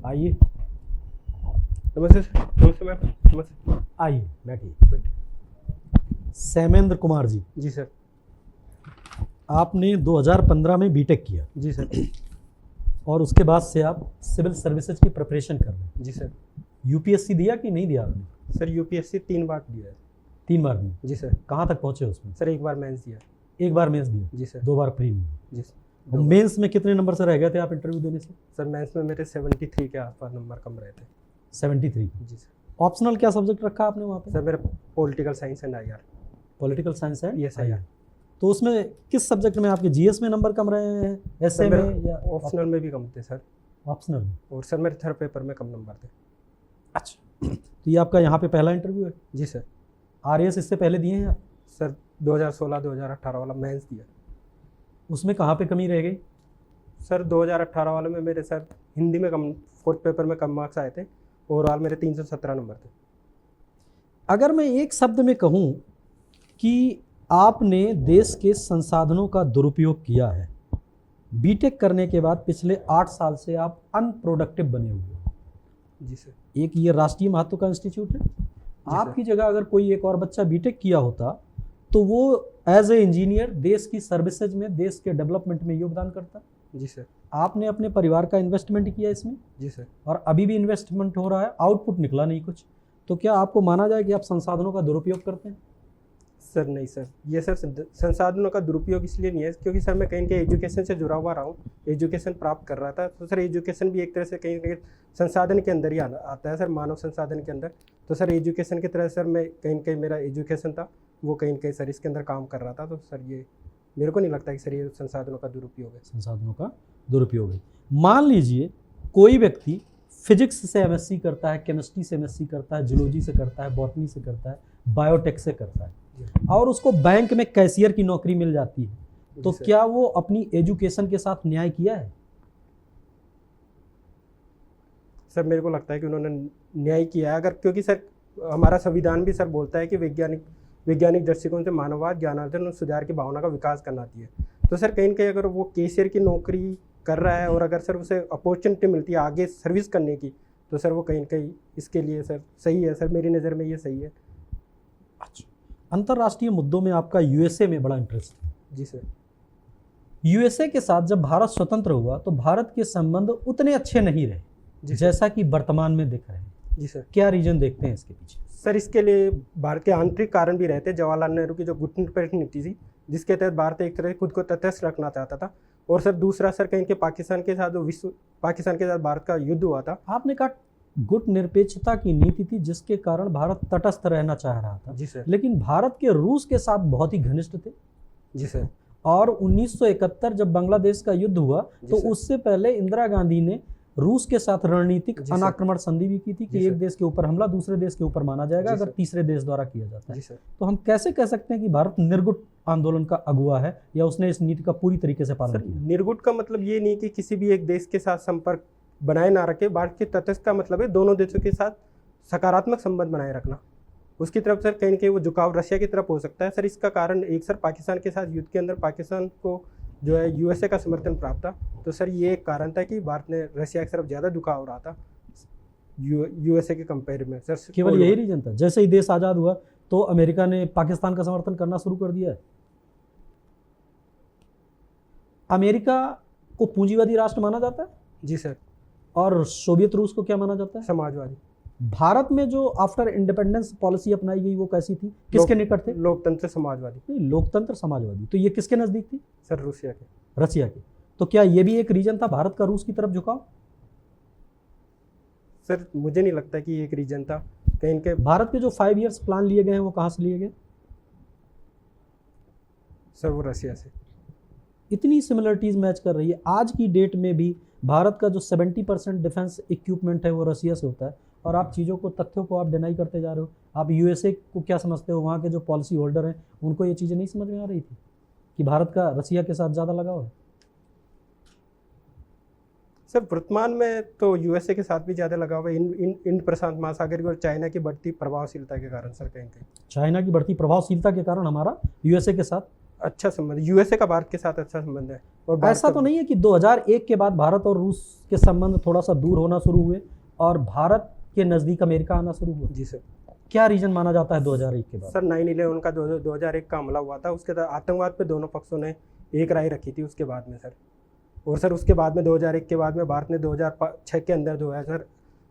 आइए। नमस्ते सर। नमस्ते मैम। नमस्ते। आइए बैठिए। सैमेंद्र कुमार जी, जी सर। आपने 2015 में बीटेक किया जी सर। और उसके बाद से आप सिविल सर्विसेज की प्रिपरेशन कर रहे हैं। जी सर। यूपीएससी दिया कि नहीं दिया आपने? सर यूपीएससी 3 बार दिया है। 3 बार दिया। जी सर। कहाँ तक पहुँचे उसमें? सर 1 बार मेंस दिया। 1 बार मेंस दिया। जी सर। 2 बार प्री दिया। जी सर। मेंस में कितने नंबर से रह गए थे आप इंटरव्यू देने से? सर मेंस में मेरे 73 के आसपास नंबर कम रहे थे। 73। जी सर। ऑप्शनल क्या सब्जेक्ट रखा आपने वहाँ पे? सर मेरा political science and IR. Political science है। Yes IR. तो उसमें किस सब्जेक्ट में आपके जीएस में नंबर कम रहे हैं, एसए में या ऑप्शनल में भी कम थे सर। ऑप्शनल में? और सर मेरे थर्ड पेपर में कम नंबर थे। अच्छा, तो ये आपका यहाँ पे पहला इंटरव्यू है? जी सर। आरएएस इससे पहले दिए हैं आप? सर 2016-2018 वाला मेंस दिया। उसमें कहाँ पे कमी रह गई? सर 2018 वाले में मेरे सर हिंदी में कम, फोर्थ पेपर में कम मार्क्स आए थे। ओवरऑल मेरे 317 नंबर थे। अगर मैं एक शब्द में कहूँ कि आपने देश के संसाधनों का दुरुपयोग किया है, बीटेक करने के बाद पिछले 8 साल से आप अनप्रोडक्टिव बने हुए हो। जी सर। एक ये राष्ट्रीय महत्व का इंस्टीट्यूट है। आपकी जगह अगर कोई एक और बच्चा बीटेक किया होता तो वो एज ए इंजीनियर देश की सर्विसेज में, देश के डेवलपमेंट में योगदान करता। जी सर। आपने अपने परिवार का इन्वेस्टमेंट किया इसमें। जी सर। और अभी भी इन्वेस्टमेंट हो रहा है, आउटपुट निकला नहीं कुछ, तो क्या आपको माना जाए कि आप संसाधनों का दुरुपयोग करते हैं? सर नहीं सर, ये सर संसाधनों का दुरुपयोग इसलिए नहीं है क्योंकि सर मैं कहीं कहीं एजुकेशन से जुड़ा हुआ रहा हूँ, एजुकेशन प्राप्त कर रहा था। तो सर एजुकेशन भी एक तरह से कहीं कहीं संसाधन के अंदर ही आता है सर, मानव संसाधन के अंदर। तो सर एजुकेशन की तरह सर मैं कहीं कहीं मेरा एजुकेशन था वो कहीं कहीं सर इसके अंदर काम कर रहा था। तो सर ये मेरे को नहीं लगता कि सर ये संसाधनों का दुरुपयोग है। संसाधनों का दुरुपयोग है। मान लीजिए कोई व्यक्ति फिजिक्स से एमएससी करता है, केमिस्ट्री से एमएससी करता है, जूलॉजी से करता है, बॉटनी से करता है, बायोटेक से करता है और उसको बैंक में कैशियर की नौकरी मिल जाती है, तो क्या वो अपनी एजुकेशन के साथ न्याय किया है? सर मेरे को लगता है कि उन्होंने न्याय किया है, अगर क्योंकि सर हमारा संविधान भी सर बोलता है कि वैज्ञानिक दृष्टिकोण से मानववाद, ज्ञानार्जन और सुधार की भावना का विकास करना चाहिए। तो सर कहीं न कहीं अगर वो कैशियर की नौकरी कर रहा है और अगर सर उसे अपॉर्चुनिटी मिलती है आगे सर्विस करने की, तो सर वो कहीं न कहीं इसके लिए सर सही है। सर मेरी नज़र में ये सही है। अच्छा, अंतर्राष्ट्रीय मुद्दों में आपका यूएसए में बड़ा इंटरेस्ट है। जी सर। यूएसए के साथ जब भारत स्वतंत्र हुआ तो भारत के संबंध उतने अच्छे नहीं रहे जैसा कि वर्तमान में दिख रहे हैं। जी सर। क्या रीजन देखते हैं इसके पीछे? सर इसके लिए भारत के आंतरिक कारण भी रहते। जवाहरलाल नेहरू की जो गुटनिरपेक्ष नीति थी जिसके तहत भारत एक तरह से खुद को तटस्थ रखना चाहता था, और सर दूसरा सर कहीं के पाकिस्तान के साथ जो पाकिस्तान के साथ भारत का युद्ध हुआ था। आपने कहा गुट निरपेक्षता की नीति थी जिसके कारण भारत तटस्थ रहना चाह रहा था। जी सर। लेकिन भारत के रूस के साथ बहुत ही घनिष्ठ थे। जी सर। और 1971 जब बांग्लादेश का युद्ध हुआ तो उससे पहले इंदिरा गांधी ने रूस के साथ रणनीतिक अनाक्रमण संधि भी की थी कि एक देश के ऊपर हमला दूसरे देश के ऊपर माना जाएगा अगर तीसरे देश द्वारा किया जाता है। तो हम कैसे कह सकते हैं कि भारत निर्गुट आंदोलन का अगुवा है या उसने इस नीति का पूरी तरीके से पालन किया? निर्गुट का मतलब ये नहीं कि किसी भी एक देश के साथ संपर्क बनाए ना रखे। भारत के तटस्थ का मतलब है दोनों देशों के साथ सकारात्मक संबंध बनाए रखना। उसकी तरफ सर कहीं न कहीं वो झुकाव रशिया की तरफ हो सकता है। सर इसका कारण एक सर पाकिस्तान के साथ युद्ध के अंदर पाकिस्तान को जो है यूएसए का समर्थन प्राप्त था। तो सर ये एक कारण था कि भारत ने रशिया की तरफ ज़्यादा झुकाव हो रहा था यूएसए के कंपेयर में। सर केवल यही रीजन था? जैसे ही देश आज़ाद हुआ तो अमेरिका ने पाकिस्तान का समर्थन करना शुरू कर दिया है। अमेरिका को पूंजीवादी राष्ट्र माना जाता है। जी सर। और सोवियत रूस को क्या माना जाता है? समाजवादी। भारत में जो आफ्टर इंडिपेंडेंस पॉलिसी अपनाई गई वो कैसी थी, किसके निकट थे? लोकतंत्र समाजवादी। नहीं, लोकतंत्र समाजवादी। तो ये किसके नजदीक थी? सर रूसिया के। रशिया के। तो क्या ये भी एक रीजन था भारत का रूस की तरफ झुकाव? सर मुझे नहीं लगता कि ये एक रीजन था। कहीं के भारत के जो 5 ईयर्स प्लान लिए गए हैं वो कहाँ से लिए गए? सर वो रशिया से। इतनी सिमिलरिटीज मैच कर रही है। आज की डेट में भी भारत का जो 70% डिफेंस इक्विपमेंट है वो रशिया से होता है और आप चीज़ों को, तथ्यों को आप डिनाई करते जा रहे हो। आप यूएसए को क्या समझते हो? वहाँ के जो पॉलिसी होल्डर हैं उनको ये चीज़ें नहीं समझ में आ रही थी कि भारत का रशिया के साथ ज़्यादा लगाव है? सर वर्तमान में तो यूएसए के साथ भी ज़्यादा लगाव है इन प्रशांत महासागर और चाइना की बढ़ती प्रभावशीलता के कारण। सर कहीं कहीं चाइना की बढ़ती प्रभावशीलता के कारण हमारा यूएसए के साथ अच्छा संबंध, यूएसए का भारत के साथ अच्छा संबंध है। और भारत ऐसा का- तो नहीं है कि 2001 के बाद भारत और रूस के संबंध थोड़ा सा दूर होना शुरू हुए और भारत के नज़दीक अमेरिका आना शुरू हुआ? जी सर। क्या रीजन माना जाता है 2001 के बाद? सर 9/11 का 2001 का हमला हुआ था, उसके बाद आतंकवाद पे दोनों पक्षों ने एक राय रखी थी उसके बाद में सर। और सर उसके बाद में 2001 के बाद में भारत ने 2006 के अंदर जो है सर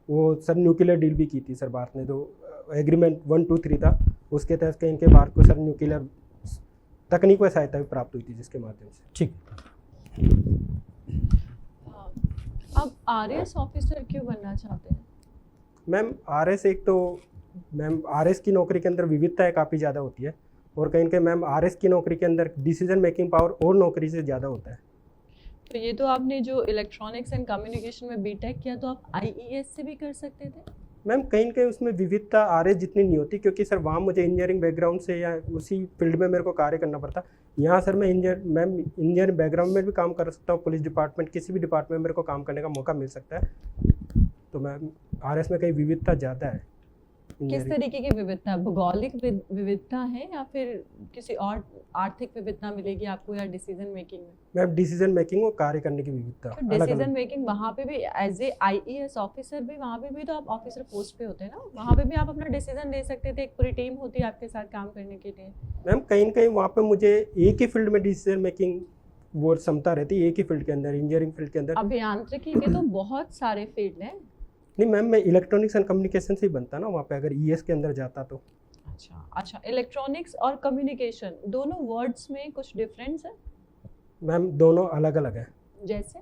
वो सर न्यूक्लियर डील भी की थी सर भारत ने, जो एग्रीमेंट 1, 2, 3 था, उसके तहत कहीं के भारत को सर न्यूक्लियर तकनीक व सहायता भी प्राप्त हुई थी जिसके माध्यम से। ठीक। अब आरएस ऑफिसर क्यों बनना चाहते हैं? मैम आरएस एक तो मैम आरएस की नौकरी के अंदर विविधताएं काफ़ी ज़्यादा होती है, और कहीं कहीं मैम आरएस की नौकरी के अंदर डिसीजन मेकिंग पावर और नौकरी से ज़्यादा होता है। तो ये तो आपने जो इलेक्ट्रॉनिक्स एंड कम्युनिकेशन में बीटेक किया, तो आप आईईएस से भी कर सकते थे। मैम कहीं न कहीं उसमें विविधता आरएस जितनी नहीं होती, क्योंकि सर वहाँ मुझे इंजीनियरिंग बैकग्राउंड से या उसी फील्ड में मेरे को कार्य करना पड़ता। यहाँ सर मैं इंजीनियरिंग बैकग्राउंड में भी काम कर सकता हूँ, पुलिस डिपार्टमेंट किसी भी डिपार्टमेंट में मेरे को काम करने का मौका मिल सकता है। तो मैम आरएस में कहीं विविधता ज़्यादा है। किस तरीके की विविधता? भौगोलिक विविधता है या फिर किसी और आर्थिक विविधता मिलेगी आपको, या डिसीजन मेकिंग में? मैम डिसीजन मेकिंग और कार्य करने की विविधता तो डिसीजन मेकिंग वहाँ पे भी एज ए आईईएस ऑफिसर भी, वहाँ पे भी तो आप ऑफिसर पोस्ट पे होते हैं ना, वहाँ पे भी आप अपना डिसीजन ले सकते थे, एक पूरी टीम होती है आपके साथ काम करने के लिए। मैम कहीं न कहीं वहाँ पे मुझे एक ही फील्ड में डिसीजन मेकिंग वो क्षमता रहती है, एक ही फील्ड के अंदर, इंजीनियरिंग फील्ड के अंदर। अभियांत्रिकी के तो बहुत सारे फील्ड हैं। नहीं मैम, मैं इलेक्ट्रॉनिक्स एंड कम्युनिकेशन से ही बनता ना वहाँ पे, अगर ईएस के अंदर जाता तो। अच्छा, इलेक्ट्रॉनिक्स और कम्युनिकेशन दोनों वर्ड्स में कुछ डिफरेंस है? मैम दोनों अलग अलग है। जैसे?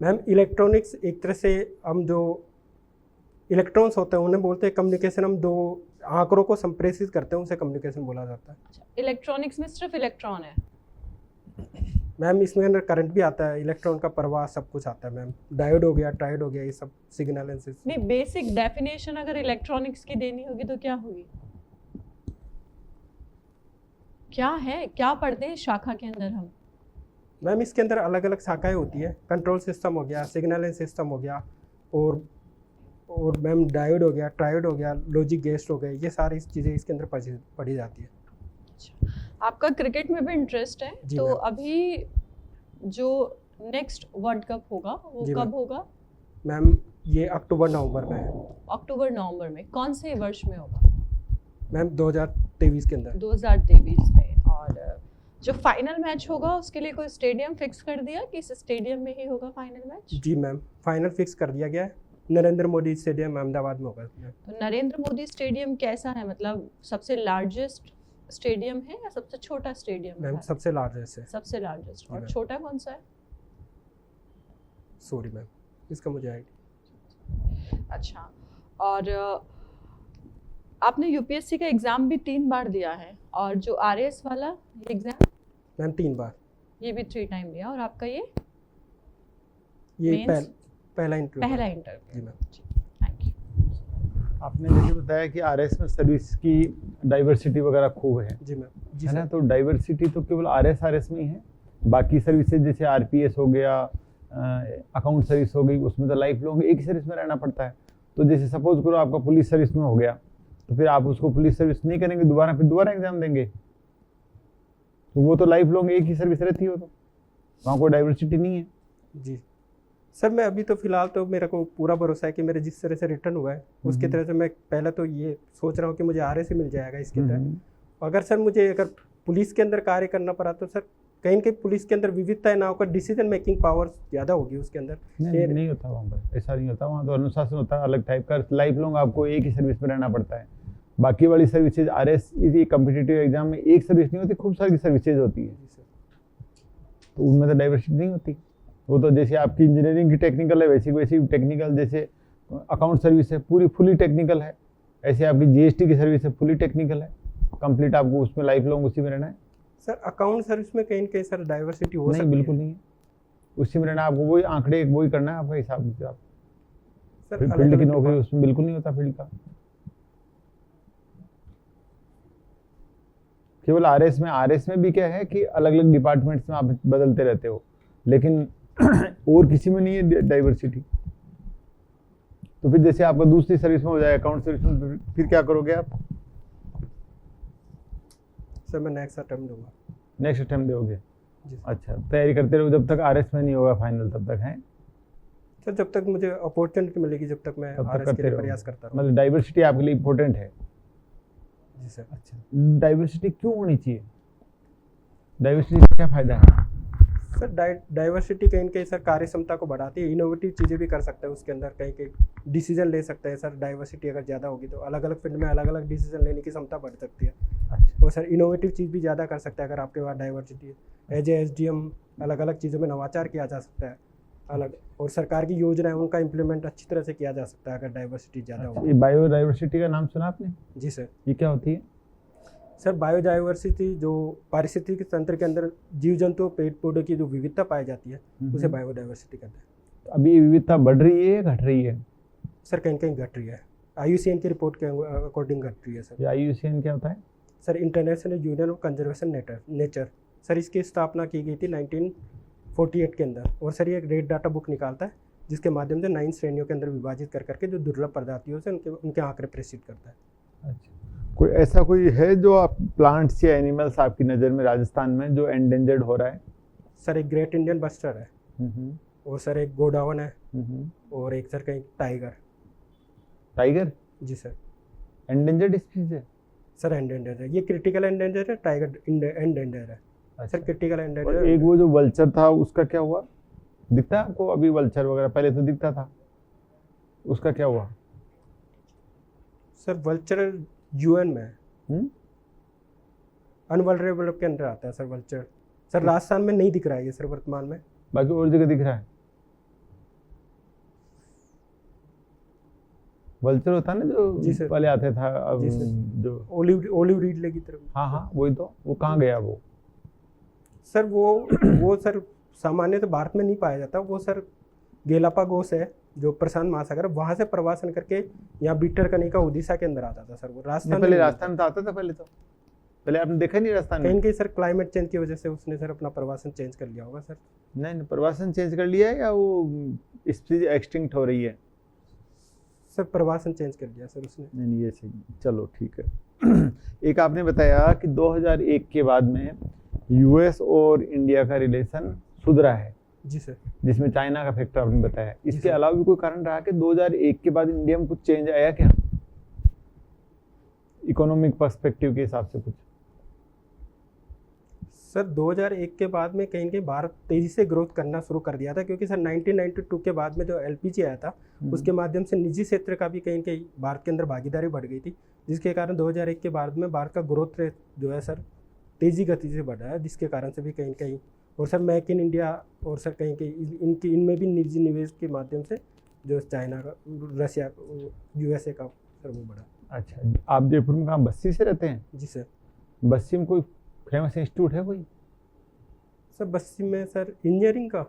मैम इलेक्ट्रॉनिक्स एक तरह से हम जो इलेक्ट्रॉन्स होते हैं उन्हें बोलते हैं कम्युनिकेशन, हम दो आंकड़ों को संप्रेषित करते हैं उसे कम्युनिकेशन बोला जाता है। अच्छा, इलेक्ट्रॉनिक्स में सिर्फ इलेक्ट्रॉन है? मैम इसमें अंदर करंट भी आता है, इलेक्ट्रॉन का प्रवाह सब कुछ आता है मैम, डायोड हो गया, ट्रायोड हो गया, ये सब सिग्नल एनालिसिस। नहीं, बेसिक डेफिनेशन अगर इलेक्ट्रॉनिक्स की देनी होगी तो क्या होगी? क्या है, क्या पढ़ते हैं शाखा के अंदर हम? मैम इसके अंदर अलग अलग शाखाएं होती है, कंट्रोल सिस्टम हो गया, सिग्नल एंड सिस्टम हो गया, और मैम डायोड हो गया, ट्रायोड हो गया, लॉजिक गेट्स हो गए, ये सारी चीज़ें इसके अंदर पढ़ी जाती है। अच्छा, आपका क्रिकेट में भी इंटरेस्ट है, जी तो मैम। अभी जो नेक्स्ट वर्ल्ड कप होगा वो जी कब मैम। होगा? मैम ये अक्टूबर-नवंबर में है। अक्टूबर-नवंबर में। कौन से वर्ष में होगा? मैम 2023 के अंदर। 2023 में। और जो फाइनल मैच होगा उसके लिए कोई स्टेडियम फिक्स कर दिया कि इस स्टेडियम में ही होगा फाइनल मैच? जी मैम, फाइनल फिक्स कर दिया गया है, नरेंद्र मोदी स्टेडियम अहमदाबाद में होगा। तो नरेंद्र मोदी स्टेडियम कैसा है, मतलब सबसे लार्जेस्ट स्टेडियम है या सबसे छोटा स्टेडियम मैम है? सबसे लार्जेस्ट है। सबसे लार्जेस्ट। जी और मैम। छोटा कौन सा है? सॉरी मैम, इसका मुझे आइडिया। अच्छा, और आपने यूपीएससी का एग्जाम भी 3 बार दिया है, और जो आरएएस वाला एग्जाम मैम 3 बार। ये भी 3 टाइम दिया, और आपका ये ये Mains? पहला इंटरव्यू। पहला इंटरव्यू? जी मैम। Thank you. आपने जैसे बताया कि आरएस में सर्विस की डाइवर्सिटी वगैरह खूब है, जी मैम। जी है ना? सर। तो डाइवर्सिटी तो केवल आरएस में ही है, बाकी सर्विसेज जैसे आरपीएस हो गया, अकाउंट सर्विस हो गई, उसमें तो लाइफ लॉन्ग एक ही सर्विस में रहना पड़ता है। तो जैसे सपोज करो आपका पुलिस सर्विस में हो गया, तो फिर आप उसको पुलिस सर्विस नहीं करेंगे, फिर दोबारा एग्जाम देंगे, तो वो तो लाइफ लॉन्ग एक ही सर्विस रहती हो, तो वहाँ कोई डाइवर्सिटी नहीं है। जी सर, मैं अभी तो फिलहाल तो मेरे को पूरा भरोसा है कि मेरे जिस तरह से रिटर्न हुआ है उसकी तरह से मैं पहले तो ये सोच रहा हूँ कि मुझे आरए से मिल जाएगा इसके तहत। अगर सर मुझे अगर पुलिस के अंदर कार्य करना पड़ा तो सर कहीं कहीं पुलिस के अंदर विविधता ना होकर डिसीजन मेकिंग पावर ज़्यादा होगी उसके अंदर। नहीं होता वहाँ पर, ऐसा नहीं होता, वहाँ तो अनुशासन होता है अलग टाइप का, लाइफ लॉन्ग आपको एक ही सर्विस में रहना पड़ता है। बाकी वाली सर्विसेज आरएस कम्पिटिटिव एग्जाम में एक सर्विस नहीं होती, खूब सारी सर्विसेज होती है, तो उनमें तो डाइवर्सिटी नहीं होती। वो तो जैसे आपकी इंजीनियरिंग की टेक्निकल है वैसी टेक्निकल, जैसे अकाउंट सर्विस है पूरी फुली टेक्निकल है, ऐसे आपकी जीएसटी की सर्विस है फुली टेक्निकल है, कंप्लीट आपको उसमें लाइफ लॉन्ग उसी में रहना है। सर अकाउंट सर्विस में कहीं कहीं सर डाइवर्सिटी हो सकती है? बिल्कुल नहीं है, उसी में रहना, आपको वही आंकड़े वही करना है, आपका हिसाब किताब। सर फील्ड की नौकरी उसमें बिल्कुल नहीं होता फील्ड का। केवल आरएस में भी क्या है कि अलग अलग डिपार्टमेंट्स में आप बदलते रहते हो, लेकिन और किसी में नहीं है डाइवर्सिटी। तो फिर जैसे आपका दूसरी सर्विस में हो जाए अकाउंट सर्विस में, फिर क्या करोगे आप? सर मैं नेक्स्ट अटेम्प्ट दूंगा। नेक्स्ट अटेम्प्ट दोगे? जी सर। अच्छा, तैयारी करते रहो जब तक आरएस में नहीं होगा फाइनल, तब तक है? सर जब तक मुझे अपॉर्चुनिटी मिलेगी, जब तक मैं तब तक आरएस करते के लिए रहोगे। प्रयास करता रहूँ। मतलब डाइवर्सिटी आपके लिए इम्पोर्टेंट है? जी सर। अच्छा, डाइवर्सिटी क्यों होनी चाहिए? डाइवर्सिटी का क्या फायदा है? सर डाइवर्सिटी कहीं न कहीं सर कार्य क्षमता को बढ़ाती है, इनोवेटिव चीज़ें भी कर सकते हैं उसके अंदर, कहीं कहीं डिसीजन ले सकते हैं सर। डाइवर्सिटी अगर ज़्यादा होगी तो अलग अलग फील्ड में अलग अलग डिसीजन लेने की क्षमता बढ़ सकती है। अच्छा, और सर इनोवेटिव चीज़ भी ज़्यादा कर सकता है अगर आपके पास डाइवर्सिटी है। एज ए SDM अलग अलग चीज़ों में नवाचार किया जा सकता है अलग, और सरकार की योजनाएं उनका इम्प्लीमेंट अच्छी तरह से किया जा सकता है अगर डाइवर्सिटी ज़्यादा अच्छा, होगी। ये बायोडाइवर्सिटी का नाम सुना आपने? जी सर। ये क्या होती है? सर बायोडाइवर्सिटी जो पारिस्थितिक तंत्र के अंदर जीव जंतु पेड़ पौधों की जो विविधता पाई जाती है उसे बायोडाइवर्सिटी कहते हैं। तो अभी ये विविधता बढ़ रही है या घट रही है? सर कहीं कहीं घट रही है, IUCN की रिपोर्ट के अकॉर्डिंग घट रही है सर। ये IUCN क्या होता है? Sir international union of conservation nature. Sir इसकी स्थापना की गई थी 1948 के अंदर, और सर ये एक रेड डाटा बुक निकालता है जिसके माध्यम से 9 श्रेणियों के अंदर विभाजित कर करके जो दुर्लभ प्रजातियों से उनके आंकड़े प्रेषित करता है। अच्छा, कोई ऐसा कोई है जो आप प्लांट्स या एनिमल्स आपकी नज़र में राजस्थान में जो एंडेंजर्ड हो रहा है? सर एक ग्रेट इंडियन बस्टर है, हम्म, और सर एक गोडावन है, हम्म। और एक सर कहीं टाइगर। टाइगर जी सर। एंडेंजर्ड स्पीसीज है? सर एंडेंजर है, ये क्रिटिकल एंडेंजर है, टाइगर एंडेंजर है। अच्छा, सर क्रिटिकल और एंडेंजर। एक वो जो वल्चर था उसका क्या हुआ? दिखता है आपको अभी वल्चर वगैरह? पहले तो दिखता था, उसका क्या हुआ? सर वल्चर UN में हम्म? अनवल्नरेबल के अंदर आता है सर वल्चर। सर राजस्थान में नहीं दिख रहा है ये सर वर्तमान में। बाकी और जगह दिख रहा है? वल्चर होता है ना जी जो सर। पहले आते था, अब जी सर। जो, ओलिव रीडले की तरफ। हाँ हाँ वही तो, वो कहाँ गया वो? सर वो सर सामान्य तो भारत में नहीं पाया जाता, वो सर गेलापागोस है जो प्रशांत महासागर, वहाँ से प्रवासन करके यहाँ बीटरकनिका उड़ीसा के अंदर आता था सर। वो राजस्थान पहले में राजस्थान में तो आता था पहले तो, पहले आपने देखा नहीं राजस्थान कहीं में? कहीं सर क्लाइमेट चेंज की वजह से उसने सर अपना प्रवासन चेंज कर लिया होगा सर। नहीं नहीं, प्रवासन चेंज कर लिया है या वो स्पीसीज एक्सटिंक्ट हो रही है? सर प्रवासन चेंज कर लिया सर उसने। नहीं नहीं, ये सही, चलो ठीक है। एक आपने बताया कि 2001 के बाद में US और इंडिया का रिलेशन सुधरा है, जी सर। जिसमें चाइना का फैक्टर आपने बताया। इसके सर। अलावा भी कोई कारण रहा कि 2001 के बाद इंडिया में कुछ चेंज आया क्या, इकोनॉमिक पर्सपेक्टिव के हिसाब से कुछ? सर 2001 के बाद में कहीं न कहीं भारत तेजी से ग्रोथ करना शुरू कर दिया था, क्योंकि सर 1992 के बाद में जो LPG आया था उसके माध्यम से निजी क्षेत्र का भी कहीं न कहीं भारत के अंदर भागीदारी बढ़ गई थी, जिसके कारण 2001 के बाद में भारत का ग्रोथ रेट जो है सर तेजी गति से बढ़ा है, जिसके कारण से भी कहीं न कहीं, और सर मेक इन इंडिया, और सर कहीं कहीं इनमें भी निजी निवेश के माध्यम से जो चाइना का, रशिया, USA का सर वो बढ़ा। अच्छा, आप जयपुर में कहाँ बस्सी से रहते हैं? जी सर। बस्सी में कोई फेमस इंस्टीट्यूट है कोई? सर बस्सी में सर इंजीनियरिंग का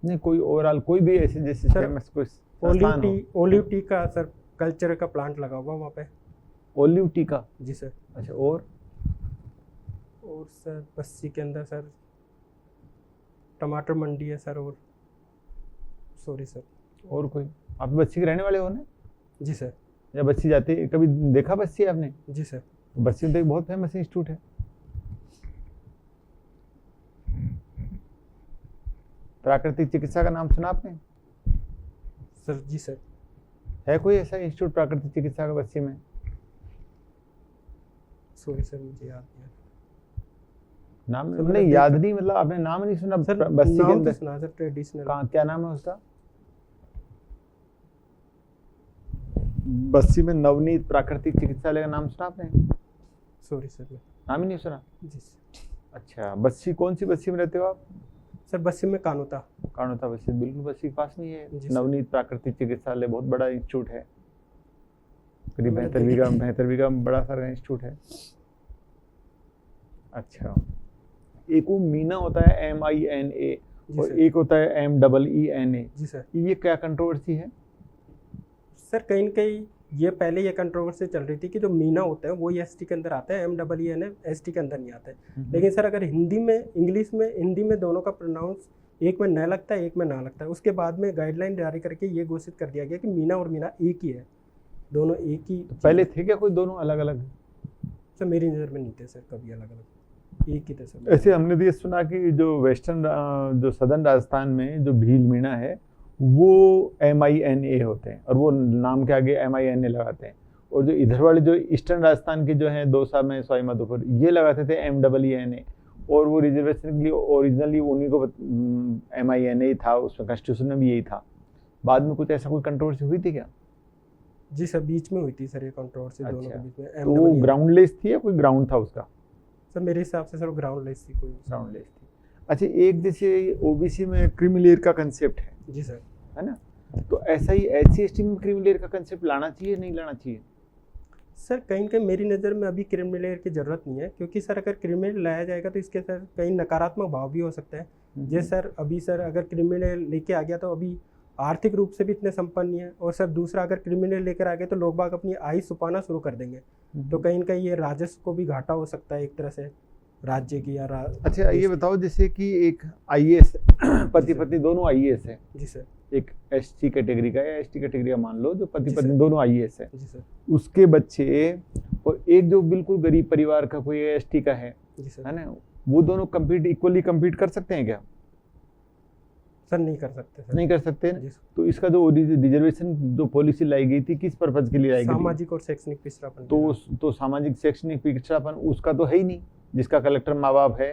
नहीं, कोई ओवरऑल कोई भी ऐसे जैसे सर, फेमस कोई संस्थान हो? ओलिव टी का सर कल्चर का प्लांट लगा हुआ वहाँ पे। ओलिव टी का? जी सर। अच्छा, और सर बस्सी के अंदर सर टमाटर मंडी है सर, और सॉरी सर। और कोई? आप बस्सी के रहने वाले हो ना? जी सर। या बस्सी जाते, कभी देखा बस्सी आपने? जी सर। बस्सी में तो एक बहुत फेमस इंस्टीट्यूट है, प्राकृतिक चिकित्सा का नाम सुना आपने? सर जी सर। है कोई ऐसा इंस्टीट्यूट प्राकृतिक चिकित्सा का बस्सी में? सॉरी सर मुझे याद नहीं है। नाम सर, नहीं मैंने याद देखा- नहीं, मतलब आपने नाम नहीं सुना सर बस्सी के नाम तो अंदर? सुना सर, ट्रेडिशनल। कहाँ, क्या नाम है उसका? बस्सी में नवनीत प्राकृतिक चिकित्सालय का नाम सुना आपने? सॉरी सर नाम ही नहीं सुना? जी सर। अच्छा, बस्सी कौन सी बस्सी में रहते हो आप? सर बस्सी में कानोता। कानोता बस्सी, बिल्कुल बस्सी के पास में ही है जी सर। नवनीत प्राकृतिक चिकित्सालय, बहुत बड़ा इंस्टीट्यूट है, करीब मैंने 72 बीघा में बड़ा सारा इंस्टीट्यूट है। अच्छा, एक वो मीना होता है MINA जी और सर। एक होता है MEENA, जी सर। ये क्या कंट्रोवर्सी है? सर कहीं न कहीं ये पहले ये कंट्रोवर्सी चल रही थी कि जो मीना होता है वो ST के अंदर आता है, MEENA ST के अंदर नहीं आता है। लेकिन सर अगर हिंदी में दोनों का प्रोनाउंस एक में न लगता है, एक में ना लगता है। उसके बाद में गाइडलाइन जारी करके ये घोषित कर दिया गया कि मीना और मीना एक ही है, दोनों एक ही। तो पहले थे क्या कोई दोनों अलग अलग? सर मेरी नज़र में नहीं थे सर कभी अलग अलग। एक ही था सर। ऐसे हमने तो ये सुना कि जो वेस्टर्न जो सदर्न राजस्थान में जो भील मीणा है वो MINA होते हैं और वो नाम के आगे MINA लगाते हैं, और जो इधर वाले जो ईस्टर्न राजस्थान के जो हैं दौसा में सवाई माधोपुर ये लगाते थे MEENA, और वो रिजर्वेशन के लिए ओरिजिनली उन्हीं को MINA ही था, उसमें कॉन्स्टिट्यूशन में भी यही था। बाद में कुछ ऐसा कोई कंट्रोवर्सी हुई थी क्या? जी सर, बीच में हुई थी सर ये कंट्रोवर्सी दोनों के अच्छा, बीच में। तो वो MEENA ग्राउंडलेस थी या कोई ग्राउंड था उसका? सर मेरे हिसाब से सर ग्राउंडलेस थी कोई। ग्राउंडलेस थी। अच्छा, एक जैसे OBC में क्रीमी लेयर का कंसेप्ट है जी सर। है ना, तो ऐसा ही SC/ST में क्रीमी लेयर का कंसेप्ट लाना चाहिए नहीं लाना चाहिए? सर कहीं न कहीं मेरी नज़र में अभी क्रिमिनल लेयर की ज़रूरत नहीं है, क्योंकि सर अगर क्रिमिनल लाया जाएगा तो इसके सर कई नकारात्मक भाव भी हो सकते हैं। जैसे सर अभी सर अगर क्रिमिनल लेके आ गया तो अभी आर्थिक रूप से भी इतने संपन्न नहीं है, और सर दूसरा अगर क्रिमिनल लेकर आ गए तो लोग बाग अपनी आय छुपाना शुरू कर देंगे, तो कहीं न कहीं ये राजस्व को भी घाटा हो सकता है एक तरह से राज्य की या अच्छा, ये बताओ जैसे कि एक IAS पति पत्नी दोनों IAS है, जी सर। एक SC कैटेगरी का या ST कैटेगरी का मान लो, जो पति जी पत्नी सर। दोनों IAS है, जी सर। उसके बच्चे और एक जो बिल्कुल गरीब परिवार का कोई ST का है जी सर। ना, वो दोनों इक्वली कम्पीट कर सकते हैं क्या? सर नहीं कर सकते सर। नहीं कर सकते ना? जी सर। तो इसका जो रिजर्वेशन जो पॉलिसी लाई गई थी किस पर्पज के लिए लाई गई थी? सामाजिक और शैक्षणिक पिछड़ापन। तो सामाजिक शैक्षणिक पिछड़ापन उसका तो है ही नहीं, जिसका कलेक्टर माँ बाप है,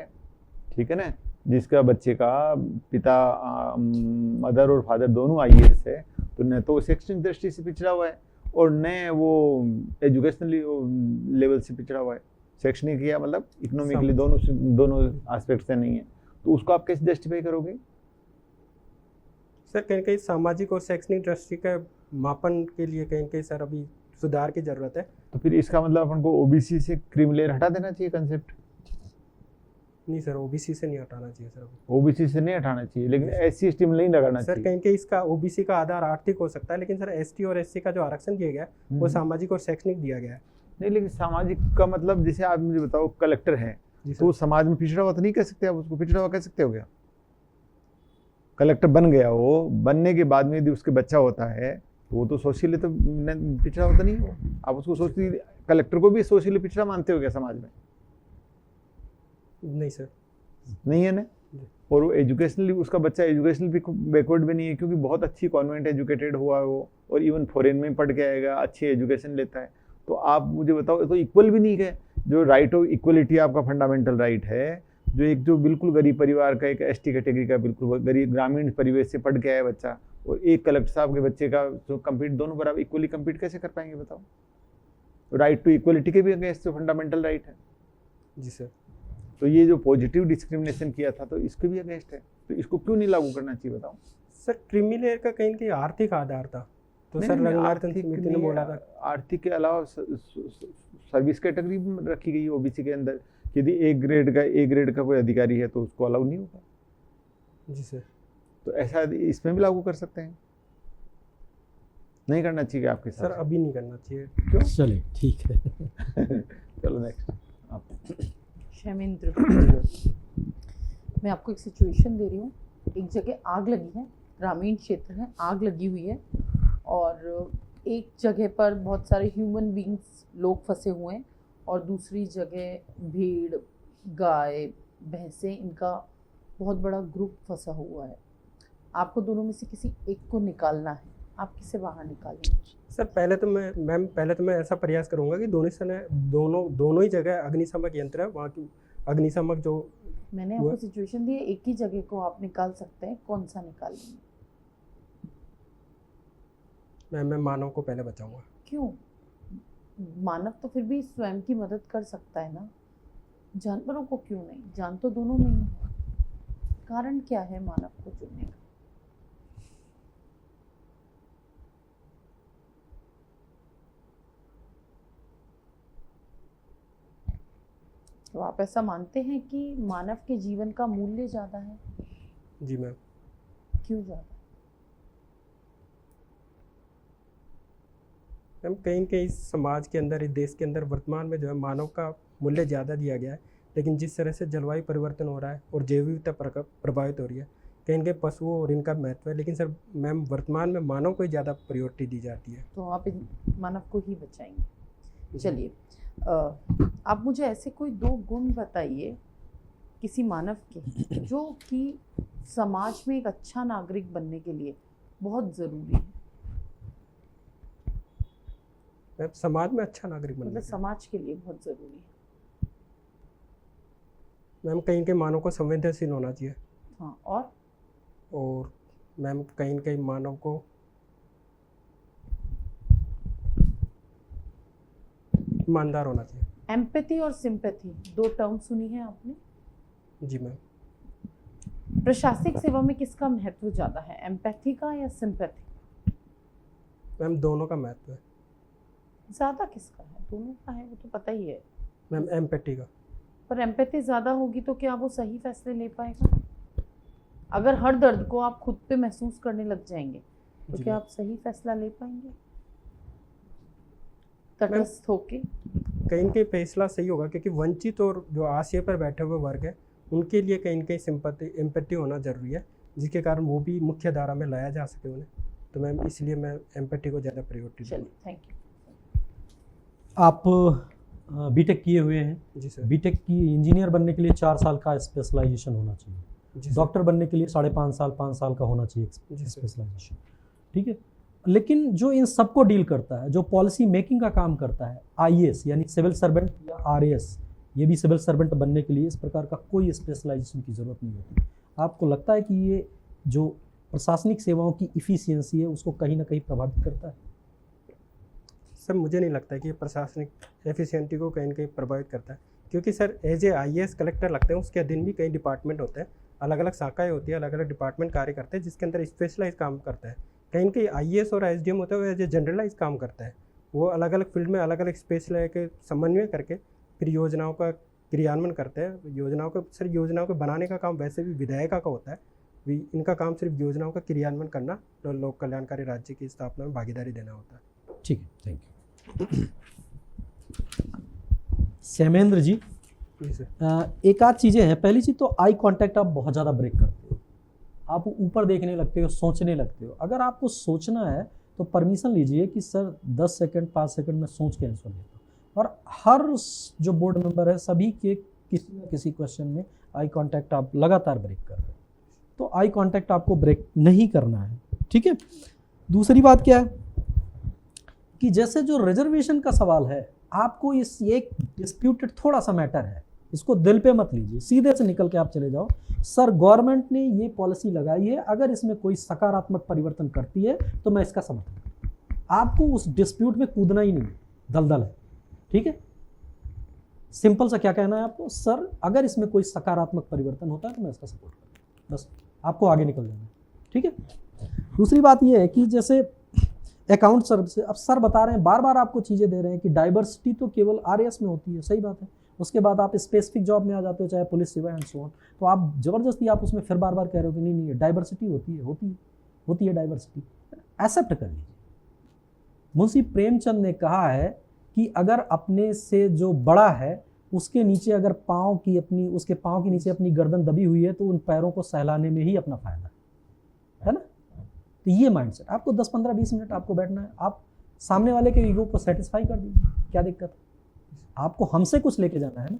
ठीक है ना, जिसका बच्चे का पिता मदर और फादर दोनों IAS है, तो न तो शैक्षणिक दृष्टि से पिछड़ा हुआ है और न वो एजुकेशनल लेवल से पिछड़ा हुआ है। शैक्षणिक या मतलब इकोनॉमिकली दोनों एस्पेक्ट से नहीं है, तो उसको आप कैसे जस्टिफाई करोगे? सर कहीं कहीं सामाजिक और शैक्षणिक दृष्टि का मापन के लिए कहीं कहीं सर अभी सुधार की जरूरत है। तो फिर इसका मतलब अपन को OBC से क्रीमी लेयर हटा देना चाहिए कंसेप्ट? नहीं सर, OBC से नहीं हटाना चाहिए सर। OBC से नहीं हटाना चाहिए, लेकिन SC/ST में नहीं लगाना सर चाहिए। कहीं कहीं इसका OBC का आधार आर्थिक हो सकता है, लेकिन सर ST और SC का जो आरक्षण दिया गया है वो सामाजिक और शैक्षणिक दिया गया है। नहीं, लेकिन सामाजिक का मतलब जैसे आप मुझे बताओ कलेक्टर है, तो वो समाज में पिछड़ा हुआ तो नहीं कह सकते आप उसको? पिछड़ा हुआ कह सकते हो क्या? कलेक्टर बन गया, वो बनने के बाद में यदि उसके बच्चा होता है तो वो तो सोशली तो पिछड़ा होता नहीं हो, आप उसको सोशली कलेक्टर को भी सोशली पिछड़ा मानते हो क्या समाज में? नहीं सर। नहीं है ना। और वो एजुकेशनली उसका बच्चा एजुकेशनल भी बैकवर्ड भी नहीं है, क्योंकि बहुत अच्छी कॉन्वेंट एजुकेटेड हुआ है वो, और इवन फॉरेन में पढ़ के आएगा, अच्छी एजुकेशन लेता है, तो आप मुझे बताओ तो इक्वल भी नहीं है। जो राइट ऑफ इक्वलिटी आपका फंडामेंटल राइट है, जो एक जो बिल्कुल गरीब परिवार का एक ST कैटेगरी का बिल्कुल गरीब ग्रामीण परिवेश से पढ़ के आया बच्चा और एक कलेक्टर साहब के बच्चे का जो कम्पीट, दोनों बराबर इक्वली कम्पीट कैसे कर पाएंगे बताओ? राइट टू इक्वलिटी के भी अगेंस्ट फंडामेंटल राइट है। जी सर। तो ये जो पॉजिटिव डिस्क्रिमिनेशन किया था तो इसके भी अगेंस्ट है, तो इसको क्यों नहीं लागू करना चाहिए बताओ? सर क्रीमी लेयर का कहीं कहीं आर्थिक आधार था, तो सर रंगनाथन समिति ने बोला था आर्थिक के अलावा सर्विस कैटेगरी भी रखी गई है OBC के अंदर, यदि A ग्रेड का कोई अधिकारी है तो उसको अलाउ नहीं होगा। जी सर। तो ऐसा इसमें भी लागू कर सकते हैं? नहीं करना चाहिए आपके सर साथ? अभी नहीं करना चाहिए। क्यों? चलिए ठीक है। चलो नेक्स्ट आप। क्षेमेंद्र, मैं आपको एक सिचुएशन दे रही हूँ। एक जगह आग लगी है, ग्रामीण क्षेत्र है, आग लगी हुई है और एक जगह पर बहुत सारे ह्यूमन बींग्स लोग फंसे हुए हैं और दूसरी जगह भेड़, गाय, भैंसें, इनका बहुत बड़ा ग्रुप फंसा हुआ है। आपको दोनों में से किसी एक को निकालना है, आप किसे बाहर निकालेंगे? सर पहले तो मैं ऐसा प्रयास करूंगा कि दोनों ही जगह अग्निशामक यंत्र है, वहाँ की अग्निशामक जो मैंने आपको सिचुएशन दी है, एक ही जगह को आप निकाल सकते हैं, कौन सा निकालेंगे? मैं मानव को पहले बचाऊंगा। क्यों? मानव तो फिर भी स्वयं की मदद कर सकता है ना, जानवरों को क्यों नहीं? जान तो दोनों में ही है। कारण क्या है मानव को चुनने का? तो आप ऐसा मानते हैं कि मानव के जीवन का मूल्य ज़्यादा है? जी मैम। क्यों ज़्यादा? मैम कहीं कहीं समाज के अंदर, इस देश के अंदर वर्तमान में जो है मानव का मूल्य ज़्यादा दिया गया है, लेकिन जिस तरह से जलवायु परिवर्तन हो रहा है और जैव विविधता प्रभावित हो रही है, कहीं कहीं पशुओं और इनका महत्व है, लेकिन सर मैम वर्तमान में मानव को ही ज़्यादा प्रायोरिटी दी जाती है। तो आप इन मानव को ही बचाएंगे। चलिए, आप मुझे ऐसे कोई दो गुण बताइए किसी मानव के जो कि समाज में एक अच्छा नागरिक बनने के लिए बहुत ज़रूरी है? मैम समाज में अच्छा नागरिक बनना मतलब चाहिए। समाज के लिए बहुत ज़रूरी है। मैम कहीं के मानव को संवेदनशील होना चाहिए, हाँ, और मैम कहीं कहीं मानव को ईमानदार होना चाहिए। एम्पैथी और सिंपैथी 2 टर्म सुनी है आपने? जी मैम प्रशासनिक सेवा में किसका महत्व ज़्यादा है, एम्पैथी का या सिंपैथी? मैम दोनों का महत्व है। ज़्यादा किसका है? दोनों का है, वो तो पता ही है। मैम एम्पैथी का। पर एम्पैथी ज़्यादा होगी तो क्या वो सही फैसले ले पाएगा? अगर हर दर्द को आप खुद पे महसूस करने लग जाएंगे तो जी क्या मैम। आप सही फैसला ले पाएंगे तटस्थ होके? कहीं कहीं फैसला सही होगा, क्योंकि वंचित और जो आश्रय पर बैठे हुए वर्ग है उनके लिए कहीं कहीं सिंपैथी एम्पैथी होना ज़रूरी है, जिसके कारण वो भी मुख्य धारा में लाया जा सके उन्हें। तो मैम इसलिए मैं एम्पैथी को ज़्यादा प्रायोरिटी चलिए, दूंगा। Thank you. आप बीटेक किए हुए हैं। जी सर। बीटेक की इंजीनियर बनने के लिए 4 साल का स्पेशलाइजेशन होना चाहिए। जी सर। डॉक्टर बनने के लिए 5.5 साल 5 साल का होना चाहिए जी सर। स्पेशलाइजेशन। ठीक है, लेकिन जो इन सबको डील करता है, जो पॉलिसी मेकिंग का काम करता है, आईएएस यानी सिविल सर्वेंट या आरएएस, ये भी सिविल सर्वेंट बनने के लिए इस प्रकार का कोई स्पेशलाइजेशन की ज़रूरत नहीं होती। आपको लगता है कि ये जो प्रशासनिक सेवाओं की इफ़िशियंसी है उसको कहीं ना कहीं प्रभावित करता है? सर मुझे नहीं लगता है कि ये प्रशासनिक एफिशिएंसी को कहीं ना कहीं प्रभावित करता है, क्योंकि sir as a IAS collector लगते हैं, उसके अधीन भी कई डिपार्टमेंट होते हैं, अलग अलग शाखाएं होती है, अलग अलग डिपार्टमेंट कार्य करते हैं, जिसके अंदर स्पेशलाइज काम करता है। कहीं कहीं आईएएस और एसडीएम होता है वो एज ए जनरलाइज काम करता है, वो अलग अलग फील्ड में अलग अलग स्पेशलाइज के समन्वय करके फिर योजनाओं का क्रियान्वयन करते हैं। योजनाओं को बनाने का काम वैसे भी विधायिका का होता है, इनका काम सिर्फ योजनाओं का क्रियान्वयन करना और लोक कल्याणकारी राज्य की स्थापना में भागीदारी देना होता है। ठीक है, थैंक यू। श्यामेंद्र जी, जी सर। एक आध चीज़ें हैं। पहली चीज़ तो आई कांटेक्ट आप बहुत ज़्यादा ब्रेक करते हो, आप ऊपर देखने लगते हो, सोचने लगते हो। अगर आपको सोचना है तो परमिशन लीजिए कि सर 10 सेकंड 5 सेकंड में सोच के आंसर देता हूँ। और हर जो बोर्ड मेंबर है सभी के किसी न किसी क्वेश्चन में आई कांटेक्ट आप लगातार ब्रेक कर रहे हो, तो आई कांटेक्ट आपको ब्रेक नहीं करना है। ठीक है, दूसरी बात क्या है कि जैसे जो रिजर्वेशन का सवाल है, आपको इस एक डिस्प्यूटेड थोड़ा सा मैटर है, इसको दिल पे मत लीजिए, सीधे से निकल के आप चले जाओ, सर गवर्नमेंट ने ये पॉलिसी लगाई है, अगर इसमें कोई सकारात्मक परिवर्तन करती है तो मैं इसका समर्थन करता हूं। आपको उस डिस्प्यूट में कूदना ही नहीं है, दलदल है। ठीक है, सिंपल सा क्या कहना है आपको, सर अगर इसमें कोई सकारात्मक परिवर्तन होता है तो मैं इसका सपोर्ट करता हूं, बस आपको आगे निकल जाना है। ठीक है, दूसरी बात यह है कि जैसे अकाउंट सर्विस, अब सर बता रहे हैं, बार बार आपको चीज़ें दे रहे हैं कि डाइवर्सिटी तो केवल आरएएस में होती है, सही बात है। उसके बाद आप स्पेसिफिक जॉब में आ जाते हो, चाहे पुलिस सेवा एंड सो ऑन, तो आप जबरदस्ती आप उसमें फिर बार बार कह रहे हो कि नहीं नहीं डाइवर्सिटी होती है डाइवर्सिटी, एक्सेप्ट कर लीजिए। मुंशी प्रेमचंद ने कहा है कि अगर अपने से जो बड़ा है उसके नीचे अगर उसके पाँव के नीचे अपनी गर्दन दबी हुई है तो उन पैरों को सहलाने में ही अपना फायदा है ना। तो ये माइंडसेट, आपको 10 15 20 मिनट आपको बैठना है, आप सामने वाले के ईगो को सेटिस्फाई कर दीजिए, क्या दिक्कत है। आपको हमसे कुछ लेके जाना है ना,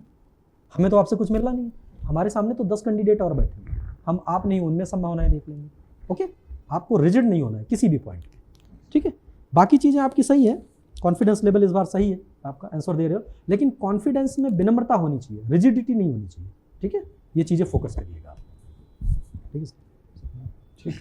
हमें तो आपसे कुछ मिलना नहीं है। हमारे सामने तो 10 कैंडिडेट और बैठे हैं, हम आप नहीं उनमें संभावनाएं देख लेंगे। ओके, आपको रिजिड नहीं होना है किसी भी पॉइंट पे। ठीक है, बाकी चीज़ें आपकी सही है, कॉन्फिडेंस लेवल इस बार सही है, आपका आंसर दे रहे हो, लेकिन कॉन्फिडेंस में विनम्रता होनी चाहिए, रिजिडिटी नहीं होनी चाहिए। ठीक है, ये चीज़ें फोकस करिएगा आप। ठीक है सर, ठीक।